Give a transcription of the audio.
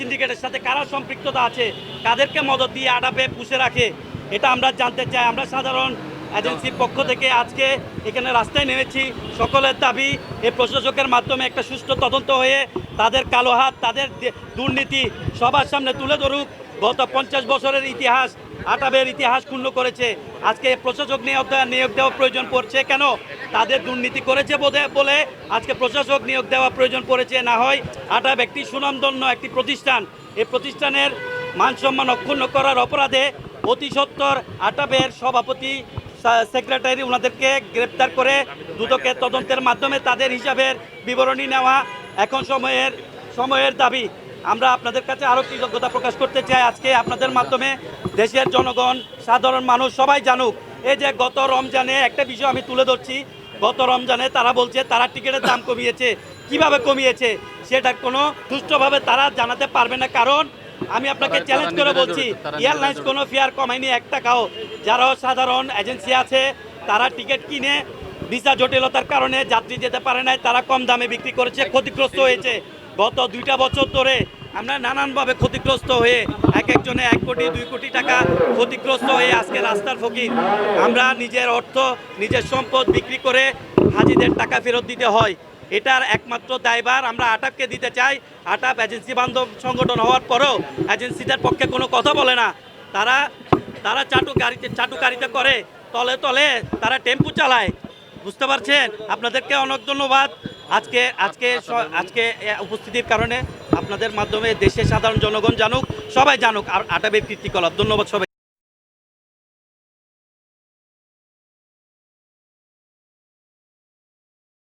সিন্ডিকেটের সাথে কারা সম্পৃক্ততা আছে, কাদেরকে মদত দিয়ে আটাপে পুষে রাখে, এটা আমরা জানতে চাই। আমরা সাধারণ এজেন্সির পক্ষ থেকে আজকে এখানে রাস্তায় নেমেছি। সকলের দাবি এই প্রশাসকের মাধ্যমে একটা সুষ্ঠু তদন্ত হয়ে তাদের কালো হাত, তাদের দুর্নীতি সবার সামনে তুলে ধরুক। গত 50 বছরের ইতিহাস, আটাবের ইতিহাস ক্ষুণ্ণ করেছে। আজকে প্রশাসক নিয়োগ দেওয়া প্রয়োজন পড়ছে কেন? তাদের দুর্নীতি করেছে বলে আজকে প্রশাসক নিয়োগ দেওয়া প্রয়োজন পড়েছে। না হয় আটাব একটি সুনামধন্য একটি প্রতিষ্ঠান, এই প্রতিষ্ঠানের মান সম্মান অক্ষুণ্ণ করার অপরাধে অতি সত্বর আটাবের সভাপতি, সেক্রেটারি ওনাদেরকে গ্রেপ্তার করে দুদকের তদন্তের মাধ্যমে তাদের হিসাবের বিবরণী নেওয়া এখন সময়ের দাবি। আমরা আপনাদের কাছে আরও কৃতজ্ঞতা প্রকাশ করতে চাই। আজকে আপনাদের মাধ্যমে দেশের জনগণ, সাধারণ মানুষ সবাই জানুক। এই যে গত রমজানে একটা বিষয় আমি তুলে ধরছি, গত রমজানে তারা বলছে তারা টিকিটের দাম কমিয়েছে। কিভাবে কমিয়েছে সেটা কোনো সুষ্ঠুভাবে তারা জানাতে পারবে না। কারণ আমি আপনাকে চ্যালেঞ্জ করে বলছি, এয়ারলাইন্স কোনো ফেয়ার কমায়নি 1 টাকাও। যারা সাধারণ এজেন্সি আছে তারা টিকিট কিনে ভিসা জটিলতার কারণে যাত্রী যেতে পারে নাই, তারা কম দামে বিক্রি করেছে, ক্ষতিগ্রস্ত হয়েছে। গত 2টা বছর ধরে আমরা নানানভাবে ক্ষতিগ্রস্ত হয়ে একজনে 1 কোটি 2 কোটি টাকা ক্ষতিগ্রস্ত হয়ে আজকে রাস্তার ফকির। আমরা নিজের অর্থ, নিজের সম্পদ বিক্রি করে হাজিদের টাকা ফেরত দিতে হয়। এটার একমাত্র দায়ভার আমরা আটাবকে দিতে চাই। আটাব এজেন্সি বান্ধব সংগঠন হওয়ার পরেও এজেন্সিদের পক্ষে কোনো কথা বলে না। তারা চাটুকারিতা করে, তলে তলে তারা টেম্পু চালায়। বুঝতে পারছেন? আপনাদেরকে অনেক ধন্যবাদ আজকে উপস্থিতির কারণে। আপনাদের মাধ্যমে দেশের সাধারণ জনগণ জানুক, সবাই জানুক আর আটাবের কীর্তিকলাপ। ধন্যবাদ সবাই।